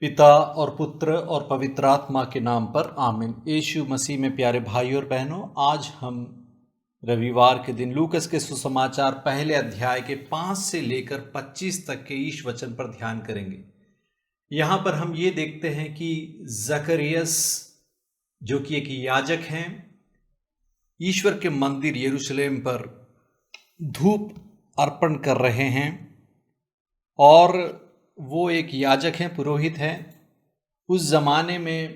पिता और पुत्र और पवित्र आत्मा के नाम पर आमीन। यीशु मसीह में प्यारे भाई और बहनों, आज हम रविवार के दिन लूकस के सुसमाचार पहले अध्याय के 5 से लेकर 25 तक के ईश वचन पर ध्यान करेंगे। यहाँ पर हम ये देखते हैं कि जकरियस जो कि एक याजक हैं, ईश्वर के मंदिर यरूशलेम पर धूप अर्पण कर रहे हैं और वो एक याजक हैं, पुरोहित हैं। उस ज़माने में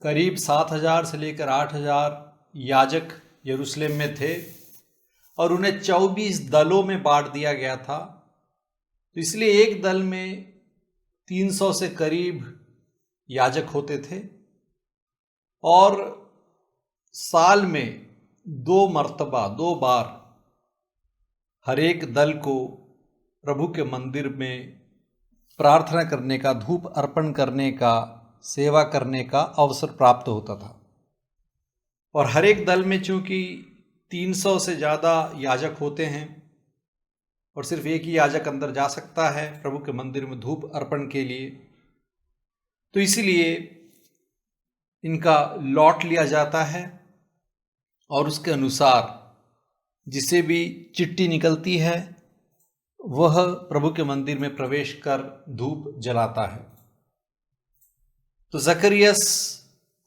करीब 7,000 से लेकर 8,000 याजक यरूशलेम में थे और उन्हें 24 दलों में बांट दिया गया था। तो इसलिए एक दल में 300 से करीब याजक होते थे और साल में 2 बार हर एक दल को प्रभु के मंदिर में प्रार्थना करने का, धूप अर्पण करने का, सेवा करने का अवसर प्राप्त होता था। और हर एक दल में चूंकि 300 से ज़्यादा याजक होते हैं और सिर्फ एक ही याजक अंदर जा सकता है प्रभु के मंदिर में धूप अर्पण के लिए, तो इसीलिए इनका लॉट लिया जाता है और उसके अनुसार जिसे भी चिट्ठी निकलती है वह प्रभु के मंदिर में प्रवेश कर धूप जलाता है। तो जकरियस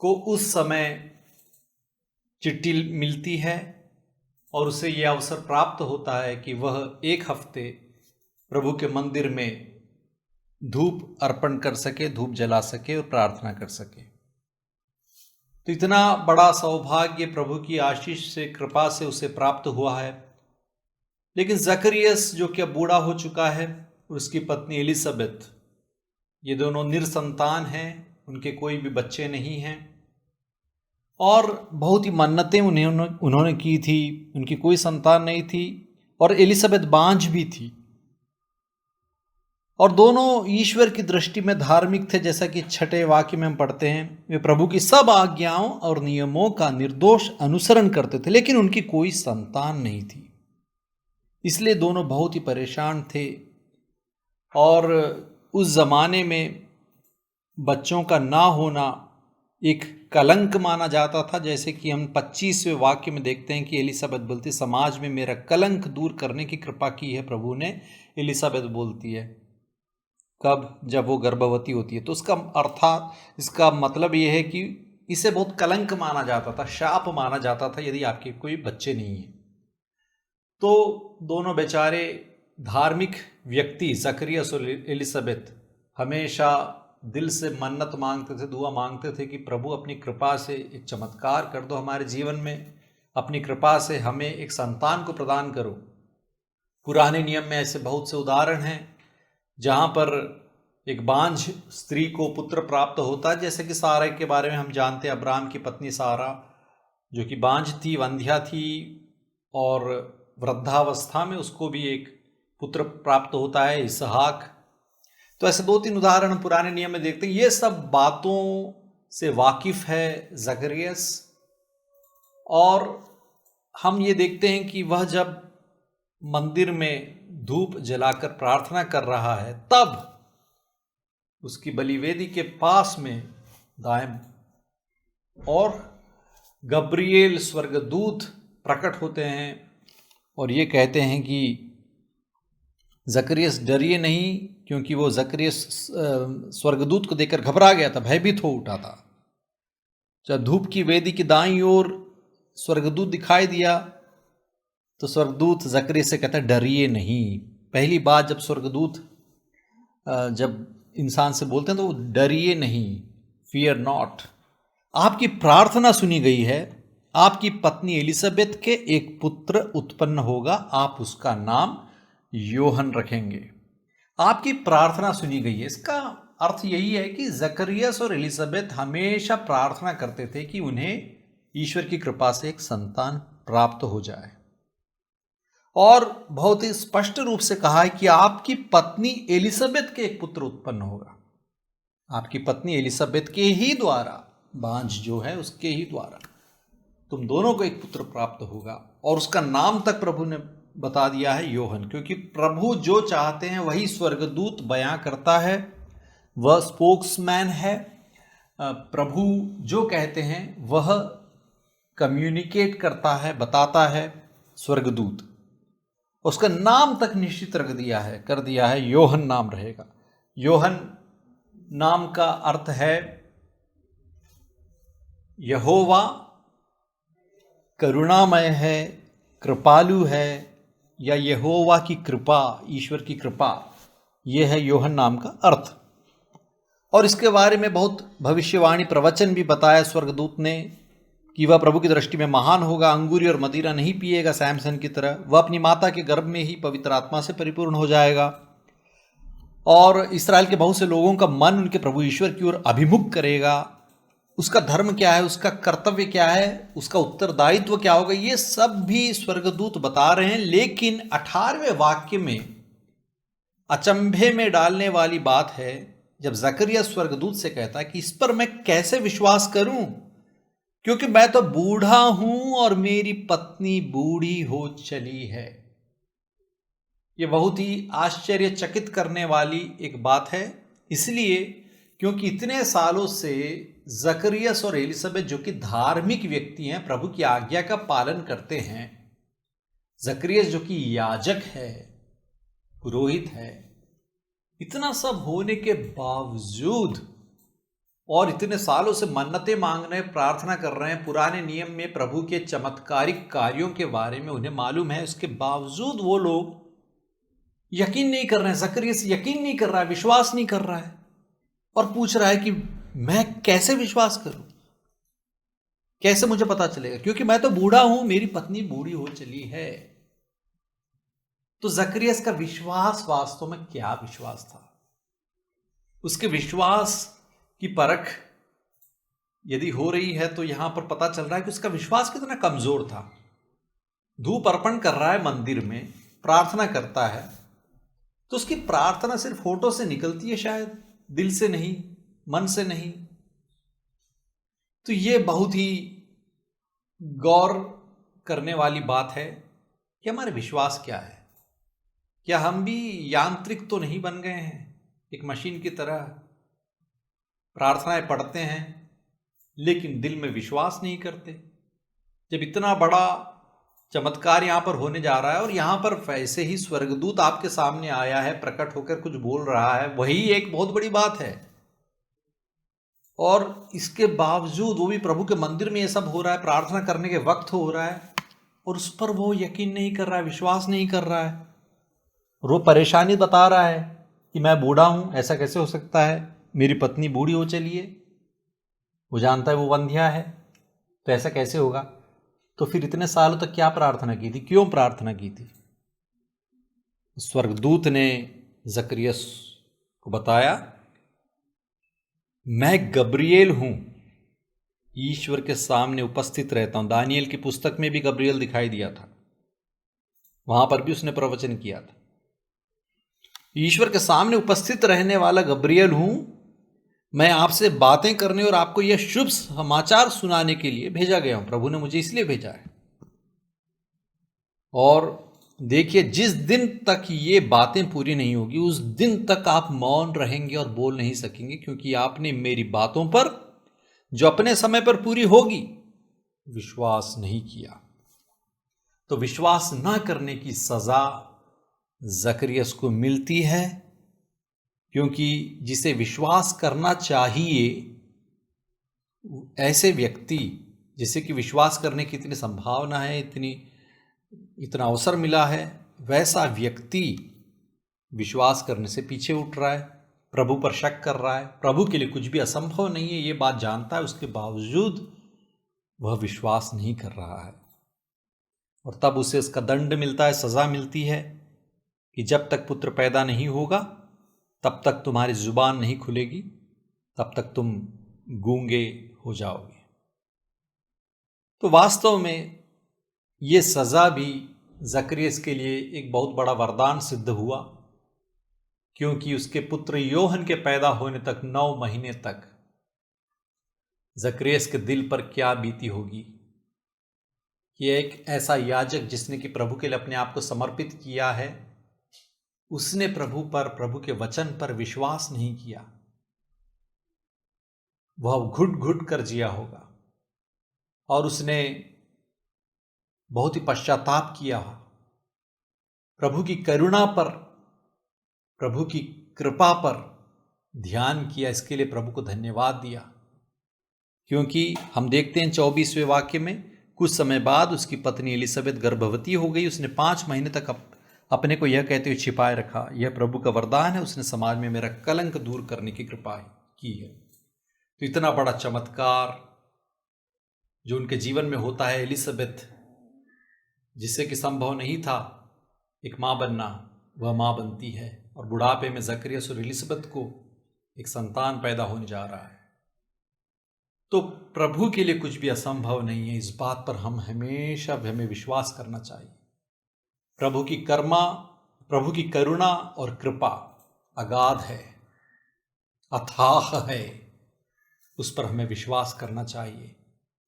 को उस समय चिट्ठी मिलती है और उसे यह अवसर प्राप्त होता है कि वह 1 हफ्ते प्रभु के मंदिर में धूप अर्पण कर सके, धूप जला सके और प्रार्थना कर सके। तो इतना बड़ा सौभाग्य प्रभु की आशीष से, कृपा से उसे प्राप्त हुआ है। लेकिन जकरियस जो कि अब बूढ़ा हो चुका है और उसकी पत्नी एलिजाबेथ, ये दोनों निरसंतान हैं, उनके कोई भी बच्चे नहीं हैं और बहुत ही मन्नतें उन्होंने की थी, उनकी कोई संतान नहीं थी और एलिजाबेथ बांझ भी थी। और दोनों ईश्वर की दृष्टि में धार्मिक थे, जैसा कि 6 वाक्य में हम पढ़ते हैं, वे प्रभु की सब आज्ञाओं और नियमों का निर्दोष अनुसरण करते थे, लेकिन उनकी कोई संतान नहीं थी। इसलिए दोनों बहुत ही परेशान थे और उस ज़माने में बच्चों का ना होना एक कलंक माना जाता था। जैसे कि हम 25वें वाक्य में देखते हैं कि एलिजाबेथ बोलती, समाज में मेरा कलंक दूर करने की कृपा की है प्रभु ने। एलिजाबेथ बोलती है कब? जब वो गर्भवती होती है। तो इसका मतलब ये है कि इसे बहुत कलंक माना जाता था, शाप माना जाता था यदि आपके कोई बच्चे नहीं हैं। तो दोनों बेचारे धार्मिक व्यक्ति जकरियस और एलिजाबेथ हमेशा दिल से मन्नत मांगते थे, दुआ मांगते थे कि प्रभु अपनी कृपा से एक चमत्कार कर दो हमारे जीवन में, अपनी कृपा से हमें एक संतान को प्रदान करो। पुराने नियम में ऐसे बहुत से उदाहरण हैं जहाँ पर एक बांझ स्त्री को पुत्र प्राप्त होता है, जैसे कि सारा के बारे में हम जानते हैं। अब्राहम की पत्नी सारा जो कि बांझ थी, वंध्या थी और वृद्धावस्था में उसको भी एक पुत्र प्राप्त होता है, इसहाक। तो ऐसे 2-3 उदाहरण हम पुराने नियम में देखते हैं। ये सब बातों से वाकिफ है जकरियस और हम ये देखते हैं कि वह जब मंदिर में धूप जलाकर प्रार्थना कर रहा है, तब उसकी बलिवेदी के पास में दाएं और गब्रिएल स्वर्गदूत प्रकट होते हैं और ये कहते हैं कि जकरियस डरिए नहीं, क्योंकि वो जकरियस स्वर्गदूत को देखकर घबरा गया था, भयभीत हो उठा था। जब धूप की वेदी की दाईं ओर स्वर्गदूत दिखाई दिया तो स्वर्गदूत जकरियस से कहता है डरिए नहीं। पहली बात जब स्वर्गदूत जब इंसान से बोलते हैं तो वो डरिए नहीं, फियर नॉट, आपकी प्रार्थना सुनी गई है, आपकी पत्नी एलिजाबेथ के एक पुत्र उत्पन्न होगा, आप उसका नाम योहन रखेंगे। आपकी प्रार्थना सुनी गई है। इसका अर्थ यही है कि जकरियस और एलिजाबेथ हमेशा प्रार्थना करते थे कि उन्हें ईश्वर की कृपा से एक संतान प्राप्त हो जाए और बहुत ही स्पष्ट रूप से कहा है कि आपकी पत्नी एलिजाबेथ के एक पुत्र उत्पन्न होगा। आपकी पत्नी एलिजाबेथ के ही द्वारा, बांझ जो है उसके ही द्वारा तुम दोनों को एक पुत्र प्राप्त होगा। और उसका नाम तक प्रभु ने बता दिया है योहन, क्योंकि प्रभु जो चाहते हैं वही स्वर्गदूत बयां करता है। वह स्पोक्समैन है। प्रभु जो कहते हैं वह कम्युनिकेट करता है, बताता है। स्वर्गदूत, उसका नाम तक निश्चित कर दिया है, योहन नाम रहेगा। योहन नाम का अर्थ है यहोवा करुणामय है, कृपालु है, या यहोवा की कृपा, ईश्वर की कृपा, यह है योहन नाम का अर्थ। और इसके बारे में बहुत भविष्यवाणी प्रवचन भी बताया स्वर्गदूत ने कि वह प्रभु की दृष्टि में महान होगा, अंगूरी और मदिरा नहीं पिएगा सैमसन की तरह, वह अपनी माता के गर्भ में ही पवित्र आत्मा से परिपूर्ण हो जाएगा, और इस्राएल के बहुत से लोगों का मन उनके प्रभु ईश्वर की ओर अभिमुख करेगा। उसका धर्म क्या है, उसका कर्तव्य क्या है, उसका उत्तरदायित्व क्या होगा, ये सब भी स्वर्गदूत बता रहे हैं। लेकिन 18वें वाक्य में अचंभे में डालने वाली बात है, जब जकरिया स्वर्गदूत से कहता है कि इस पर मैं कैसे विश्वास करूं, क्योंकि मैं तो बूढ़ा हूं और मेरी पत्नी बूढ़ी हो चली है। यह बहुत ही आश्चर्यचकित करने वाली एक बात है, इसलिए क्योंकि इतने सालों से जकरियस और एलिसबेथ जो कि धार्मिक व्यक्ति हैं, प्रभु की आज्ञा का पालन करते हैं, जकरियस जो कि याजक है, पुरोहित है, इतना सब होने के बावजूद और इतने सालों से मन्नतें मांग रहे हैं, प्रार्थना कर रहे हैं, पुराने नियम में प्रभु के चमत्कारिक कार्यों के बारे में उन्हें मालूम है, उसके बावजूद वो लोग यकीन नहीं कर रहे हैं। जकरियस यकीन नहीं कर रहा है, विश्वास नहीं कर रहा है, और पूछ रहा है कि मैं कैसे विश्वास करूं, कैसे मुझे पता चलेगा, क्योंकि मैं तो बूढ़ा हूं, मेरी पत्नी बूढ़ी हो चली है। तो जकरियस का विश्वास वास्तव में क्या विश्वास था? उसके विश्वास की परख यदि हो रही है तो यहां पर पता चल रहा है कि उसका विश्वास कितना कमजोर था। धूप अर्पण कर रहा है, मंदिर में प्रार्थना करता है, तो उसकी प्रार्थना सिर्फ होठों से निकलती है, शायद दिल से नहीं, मन से नहीं। तो यह बहुत ही गौर करने वाली बात है कि हमारे विश्वास क्या है। क्या हम भी यांत्रिक तो नहीं बन गए हैं, एक मशीन की तरह प्रार्थनाएं पढ़ते हैं लेकिन दिल में विश्वास नहीं करते? जब इतना बड़ा चमत्कार यहां पर होने जा रहा है और यहां पर वैसे ही स्वर्गदूत आपके सामने आया है, प्रकट होकर कुछ बोल रहा है, वही एक बहुत बड़ी बात है, और इसके बावजूद वो भी प्रभु के मंदिर में ये सब हो रहा है, प्रार्थना करने के वक्त हो रहा है, और उस पर वो यकीन नहीं कर रहा है, विश्वास नहीं कर रहा है, और वो परेशानी बता रहा है कि मैं बूढ़ा हूं, ऐसा कैसे हो सकता है, मेरी पत्नी बूढ़ी हो चली है। वो जानता है वो वंध्या है, तो ऐसा कैसे होगा? तो फिर इतने सालों तक क्या प्रार्थना की थी, क्यों प्रार्थना की थी? स्वर्गदूत ने जकरियस को बताया, मैं गब्रिएल हूं, ईश्वर के सामने उपस्थित रहता हूं। दानियल की पुस्तक में भी गब्रिएल दिखाई दिया था, वहां पर भी उसने प्रवचन किया था। ईश्वर के सामने उपस्थित रहने वाला गब्रिएल हूं, मैं आपसे बातें करने और आपको यह शुभ समाचार सुनाने के लिए भेजा गया हूं। प्रभु ने मुझे इसलिए भेजा है। और देखिए, जिस दिन तक ये बातें पूरी नहीं होगी उस दिन तक आप मौन रहेंगे और बोल नहीं सकेंगे, क्योंकि आपने मेरी बातों पर जो अपने समय पर पूरी होगी विश्वास नहीं किया। तो विश्वास न करने की सजा जकरियस को मिलती है, क्योंकि जिसे विश्वास करना चाहिए, ऐसे व्यक्ति जिसे कि विश्वास करने की इतनी संभावना है, इतना अवसर मिला है, वैसा व्यक्ति विश्वास करने से पीछे उठ रहा है, प्रभु पर शक कर रहा है। प्रभु के लिए कुछ भी असंभव नहीं है, ये बात जानता है, उसके बावजूद वह विश्वास नहीं कर रहा है, और तब उसे इसका दंड मिलता है, सजा मिलती है कि जब तक पुत्र पैदा नहीं होगा तब तक तुम्हारी जुबान नहीं खुलेगी, तब तक तुम गूंगे हो जाओगे। तो वास्तव में ये सजा भी जकरियस के लिए एक बहुत बड़ा वरदान सिद्ध हुआ, क्योंकि उसके पुत्र योहन के पैदा होने तक 9 महीने तक जकरियस के दिल पर क्या बीती होगी कि एक ऐसा याजक जिसने कि प्रभु के लिए अपने आप को समर्पित किया है, उसने प्रभु पर, प्रभु के वचन पर विश्वास नहीं किया, वह घुट घुट कर जिया होगा और उसने बहुत ही पश्चाताप किया, प्रभु की करुणा पर, प्रभु की कृपा पर ध्यान किया। इसके लिए प्रभु को धन्यवाद दिया, क्योंकि हम देखते हैं 24वें वाक्य में, कुछ समय बाद उसकी पत्नी एलिजाबेथ गर्भवती हो गई। उसने 5 महीने तक अपने को यह कहते हुए छिपाए रखा, यह प्रभु का वरदान है, उसने समाज में मेरा कलंक दूर करने की कृपा की है। तो इतना बड़ा चमत्कार जो उनके जीवन में होता है, एलिजाबेथ जिससे कि संभव नहीं था एक माँ बनना, वह माँ बनती है और बुढ़ापे में जकरिया और एलिजाबेथ को एक संतान पैदा होने जा रहा है। तो प्रभु के लिए कुछ भी असंभव नहीं है। इस बात पर हमेशा हमें विश्वास करना चाहिए। प्रभु की करुणा और कृपा अगाध है, अथाह है, उस पर हमें विश्वास करना चाहिए।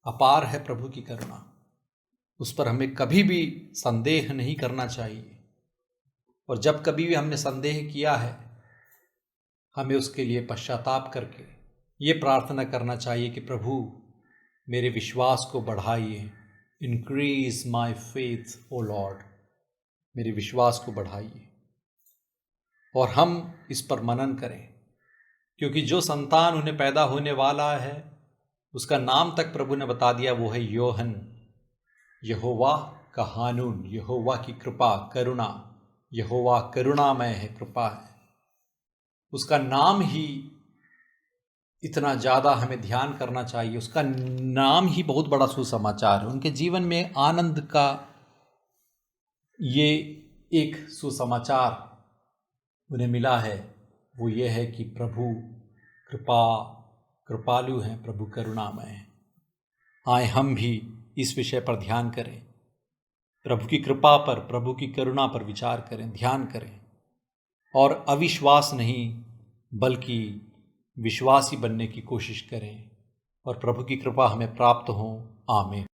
अपार है प्रभु की करुणा, उस पर हमें कभी भी संदेह नहीं करना चाहिए। और जब कभी भी हमने संदेह किया है, हमें उसके लिए पश्चाताप करके ये प्रार्थना करना चाहिए कि प्रभु मेरे विश्वास को बढ़ाइए, increase my faith O Lord, मेरे विश्वास को बढ़ाइए। और हम इस पर मनन करें, क्योंकि जो संतान उन्हें पैदा होने वाला है उसका नाम तक प्रभु ने बता दिया, वो है योहन। यहोवा का हानून, यहोवा की कृपा, करुणा, यहोवा करुणामय है, कृपा है। उसका नाम ही इतना ज़्यादा हमें ध्यान करना चाहिए। उसका नाम ही बहुत बड़ा सुसमाचार है। उनके जीवन में आनंद का ये एक सुसमाचार उन्हें मिला है, वो ये है कि प्रभु कृपालु हैं, प्रभु करुणामय हैं। आए हम भी इस विषय पर ध्यान करें, प्रभु की कृपा पर, प्रभु की करुणा पर विचार करें, ध्यान करें, और अविश्वास नहीं बल्कि विश्वासी बनने की कोशिश करें, और प्रभु की कृपा हमें प्राप्त हो। आमीन।